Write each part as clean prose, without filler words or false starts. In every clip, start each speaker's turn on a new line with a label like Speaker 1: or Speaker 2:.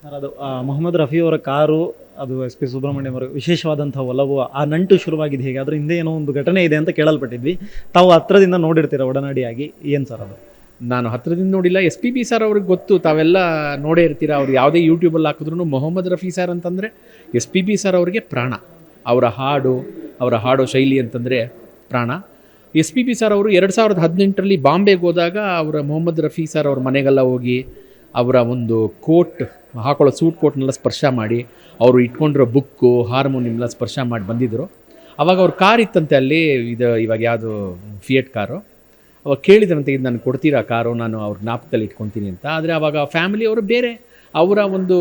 Speaker 1: Sir ಅದು ಮೊಹಮ್ಮದ್ ರಫಿ ಅವರ car, ಅದು ಎಸ್ ಪಿ ಸುಬ್ರಹ್ಮಣ್ಯಂ ಅವರ ವಿಶೇಷವಾದಂಥ ಒಲವು, ಆ ನಂಟು ಶುರುವಾಗಿದೆ ಹೇಗೆ? ಅದ್ರ ಹಿಂದೆ ಏನೋ ಒಂದು ಘಟನೆ ಇದೆ ಅಂತ ಕೇಳಲ್ಪಟ್ಟಿದ್ವಿ. ತಾವು ಹತ್ರದಿಂದ ನೋಡಿರ್ತೀರ ಒಡನಾಡಿಯಾಗಿ, ಏನು ಸರ್ ಅದು?
Speaker 2: ನಾನು ಹತ್ರದಿಂದ ನೋಡಿಲ್ಲ. ಎಸ್ ಪಿ ಬಿ ಸರ್ ಅವ್ರಿಗೆ ಗೊತ್ತು, ತಾವೆಲ್ಲ ನೋಡೇ ಇರ್ತೀರ. ಅವ್ರು ಯಾವುದೇ ಯೂಟ್ಯೂಬಲ್ಲಿ ಹಾಕಿದ್ರು ಮೊಹಮ್ಮದ್ ರಫಿ ಸರ್ ಅಂತಂದರೆ ಎಸ್ ಪಿ ಬಿ ಸರ್ ಅವ್ರಿಗೆ ಪ್ರಾಣ. ಅವರ ಹಾಡೋ ಶೈಲಿ ಅಂತಂದರೆ ಪ್ರಾಣ. ಎಸ್ ಪಿ ಬಿ ಸರ್ ಅವರು 2018ರಲ್ಲಿ ಬಾಂಬೆಗೆ ಹೋದಾಗ ಅವರ ಮೊಹಮ್ಮದ್ ರಫಿ ಸರ್ ಅವ್ರ ಮನೆಗೆಲ್ಲ ಹೋಗಿ ಅವರ ಒಂದು ಕೋಟ್ ಹಾಕೊಳ್ಳೋ ಸೂಟ್ ಕೋಟ್ನೆಲ್ಲ ಸ್ಪರ್ಶ ಮಾಡಿ, ಅವರು ಇಟ್ಕೊಂಡಿರೋ ಬುಕ್ಕು, ಹಾರ್ಮೋನಿಯಮ್ನೆಲ್ಲ ಸ್ಪರ್ಶ ಮಾಡಿ ಬಂದಿದ್ದರು. ಅವಾಗ ಅವ್ರ ಕಾರ್ ಇತ್ತಂತೆ ಅಲ್ಲಿ, ಇವಾಗ ಯಾವುದು ಫಿಯೇಟ್ ಕಾರು. ಅವಾಗ ಕೇಳಿದ್ರಂತೆ, ಇದು ನಾನು ಕೊಡ್ತೀರಾ ಕಾರು, ನಾನು ಅವ್ರ ಜ್ಞಾಪಕದಲ್ಲಿ ಇಟ್ಕೊತೀನಿ ಅಂತ. ಆದರೆ ಆವಾಗ ಫ್ಯಾಮಿಲಿಯವರು ಬೇರೆ ಅವರ ಒಂದು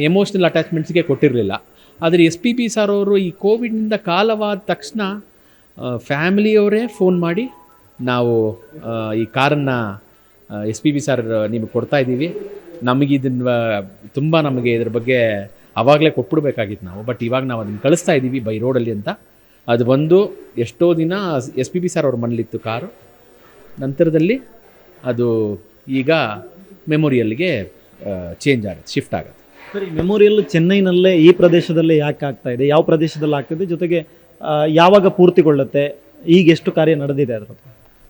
Speaker 2: ಎಮೋಷ್ನಲ್ ಅಟ್ಯಾಚ್ಮೆಂಟ್ಸ್ಗೆ ಕೊಟ್ಟಿರಲಿಲ್ಲ. ಆದರೆ ಎಸ್ ಪಿ ಬಿ ಸರ್ ಅವರು ಈ ಕೋವಿಡ್ನಿಂದ ಕಾಲವಾದ ತಕ್ಷಣ ಫ್ಯಾಮಿಲಿಯವರೇ ಫೋನ್ ಮಾಡಿ, ನಾವು ಈ ಕಾರನ್ನು ಎಸ್ ಪಿ ಬಿ ಸರ್ ನಿಮಗೆ ಕೊಡ್ತಾ ಇದ್ದೀವಿ, ನಮಗೆ ಇದ್ರ ಬಗ್ಗೆ ಆವಾಗಲೇ ಕೊಟ್ಬಿಡ್ಬೇಕಾಗಿತ್ತು ನಾವು, ಬಟ್ ಇವಾಗ ನಾವು ಅದನ್ನು ಕಳಿಸ್ತಾ ಇದ್ದೀವಿ ಬೈ ರೋಡಲ್ಲಿ ಅಂತ. ಅದು ಬಂದು ಎಷ್ಟೋ ದಿನ ಎಸ್ ಪಿ ಬಿ ಸರ್ ಅವ್ರ ಮನೇಲಿತ್ತು ಕಾರು. ನಂತರದಲ್ಲಿ ಅದು ಈಗ ಮೆಮೋರಿಯಲ್ಗೆ ಚೇಂಜ್ ಆಗುತ್ತೆ, ಶಿಫ್ಟ್ ಆಗುತ್ತೆ.
Speaker 1: ಸರಿ, ಮೆಮೋರಿಯಲ್ ಚೆನ್ನೈನಲ್ಲೇ ಈ ಪ್ರದೇಶದಲ್ಲೇ ಯಾಕೆ ಆಗ್ತಾ ಇದೆ? ಯಾವ ಪ್ರದೇಶದಲ್ಲಿ ಆಗ್ತಿದೆ? ಜೊತೆಗೆ ಯಾವಾಗ ಪೂರ್ತಿಗೊಳ್ಳುತ್ತೆ? ಈಗ ಎಷ್ಟು ಕಾರ್ಯ ನಡೆದಿದೆ ಅದರ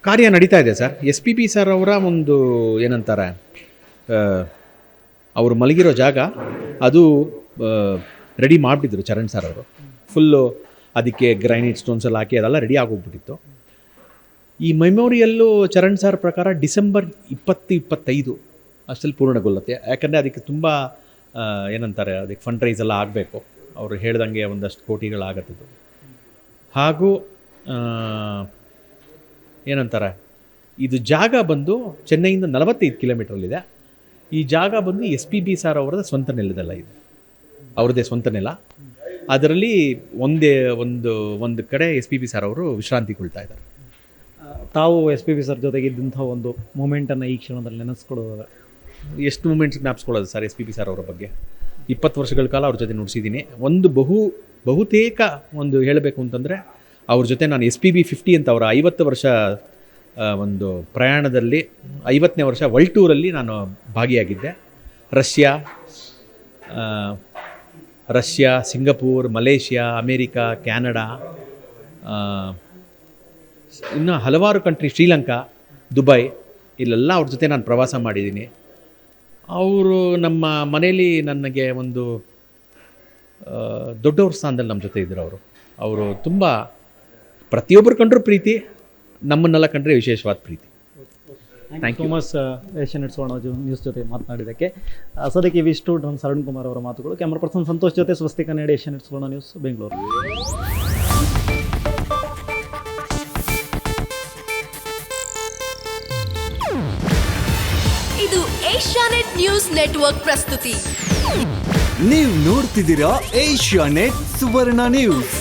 Speaker 2: ಕಾರ್ಯ ನಡೀತಾ ಇದೆ sir. S P B sir ಅವರ ಒಂದು ಏನಂತಾರೆ, ಅವರು ಮಲಗಿರೋ ಜಾಗ ಅದು ರೆಡಿ ಮಾಡಿಬಿಟ್ಟಿದ್ರು ಚರಣ್ ಸರ್ ಅವರು. ಫುಲ್ಲು ಅದಕ್ಕೆ ಗ್ರೈನೇಟ್ ಸ್ಟೋನ್ಸ್ ಎಲ್ಲ ಹಾಕಿ ಅದೆಲ್ಲ ರೆಡಿ ಆಗೋಗ್ಬಿಟ್ಟಿತ್ತು. ಈ ಮೆಮೋರಿಯಲ್ಲು ಚರಣ್ ಸರ್ ಪ್ರಕಾರ ಡಿಸೆಂಬರ್ 20-25 ಅಷ್ಟರಲ್ಲಿ ಪೂರ್ಣಗೊಳ್ಳುತ್ತೆ. ಯಾಕಂದರೆ ಅದಕ್ಕೆ ತುಂಬ ಏನಂತಾರೆ, ಅದಕ್ಕೆ ಫಂಡ್ ರೈಸ್ ಎಲ್ಲ ಆಗಬೇಕು. ಅವರು ಹೇಳ್ದಂಗೆ ಒಂದಷ್ಟು ಕೋಟಿಗಳಾಗತ್ತದು. ಹಾಗೂ ಏನಂತಾರೆ, ಇದು ಜಾಗ ಬಂದು ಚೆನ್ನೈಯಿಂದ 45 ಕಿಲೋಮೀಟ್ರಲ್ಲಿದೆ. ಈ ಜಾಗ ಬಂದು ಎಸ್ ಪಿ ಬಿ ಸರ್ ಅವರದ ಸ್ವಂತ ನೆಲದಲ್ಲ, ಇದು ಅವ್ರದ್ದೇ ಸ್ವಂತ ನೆಲ. ಅದರಲ್ಲಿ ಒಂದು ಕಡೆ ಎಸ್ ಪಿ ಬಿ ಸರ್ ಅವರು ವಿಶ್ರಾಂತಿಗೊಳ್ತಾ ಇದ್ದಾರೆ.
Speaker 1: ತಾವು ಎಸ್ ಪಿ ಬಿ ಸರ್ ಜೊತೆಗಿದ್ದಂಥ ಒಂದು ಮೂಮೆಂಟನ್ನು ಈ ಕ್ಷಣದಲ್ಲಿ ನೆನೆಸ್ಕೊಡೋದಾದ್ರೆ
Speaker 2: ಎಷ್ಟು ಮೂಮೆಂಟ್ಸ್ ಜ್ಞಾಪಿಸ್ಕೊಳ್ಳೋದು sir S P B sir ಅವರ ಬಗ್ಗೆ? 20 ವರ್ಷಗಳ ಕಾಲ ಅವ್ರ ಜೊತೆ ನುಡಿಸಿದ್ದೀನಿ. ಬಹುತೇಕ ಒಂದು ಹೇಳಬೇಕು ಅಂತಂದರೆ, ಅವ್ರ ಜೊತೆ ನಾನು ಎಸ್ ಪಿ ಬಿ 50 ಅಂತ ಅವರ 50 ವರ್ಷ ಒಂದು ಪ್ರಯಾಣದಲ್ಲಿ 50ನೇ ವರ್ಷ ವರ್ಲ್ಡ್ ಟೂರಲ್ಲಿ ನಾನು ಭಾಗಿಯಾಗಿದ್ದೆ. Russia, Singapore, Malaysia, America, Canada, ಇನ್ನು ಹಲವಾರು ಕಂಟ್ರಿ, ಶ್ರೀಲಂಕಾ, ದುಬೈ, ಇಲ್ಲೆಲ್ಲ ಅವ್ರ ಜೊತೆ ನಾನು ಪ್ರವಾಸ ಮಾಡಿದ್ದೀನಿ. ಅವರು ನಮ್ಮ ಮನೇಲಿ ನನಗೆ ಒಂದು ದೊಡ್ಡವ್ರ ಸ್ಥಾನದಲ್ಲಿ ನಮ್ಮ ಜೊತೆ ಇದ್ದರು. ಅವರು ತುಂಬ ಪ್ರತಿಯೊಬ್ಬರು ಕಂಡ್ರೂ ಪ್ರೀತಿ, ನಮ್ಮನ್ನೆಲ್ಲ ಕಂಡ್ರೆ ವಿಶೇಷವಾದ ಪ್ರೀತಿ.
Speaker 1: Thank you much Asianet Suvarna news ಜೊತೆ ಮಾತನಾಡಿದ್ದಕ್ಕೆ. ಸದ್ಯಕ್ಕೆ ಇವಿಷ್ಟು ಡ್ರಮ್ ಅರುಣ್ ಕುಮಾರ್ ಅವರ ಮಾತುಗಳು. ಕ್ಯಾಮರಾ ಪರ್ಸನ್ ಸಂತೋಷ್ ಜೊತೆ ಸ್ವಸ್ತಿಕ ನಾಡಿ, ಏಷ್ಯಾನೆಟ್ ಸುವರ್ಣ ನ್ಯೂಸ್, ಬೆಂಗಳೂರು.
Speaker 3: ಇದು ಏಷ್ಯಾನೆಟ್ ನ್ಯೂಸ್ ನೆಟ್ವರ್ಕ್ ಪ್ರಸ್ತುತಿ.
Speaker 4: ನೀವು ನೋಡ್ತಿದ್ದೀರಾ ಏಷ್ಯಾನೆಟ್ ಸುವರ್ಣ ನ್ಯೂಸ್.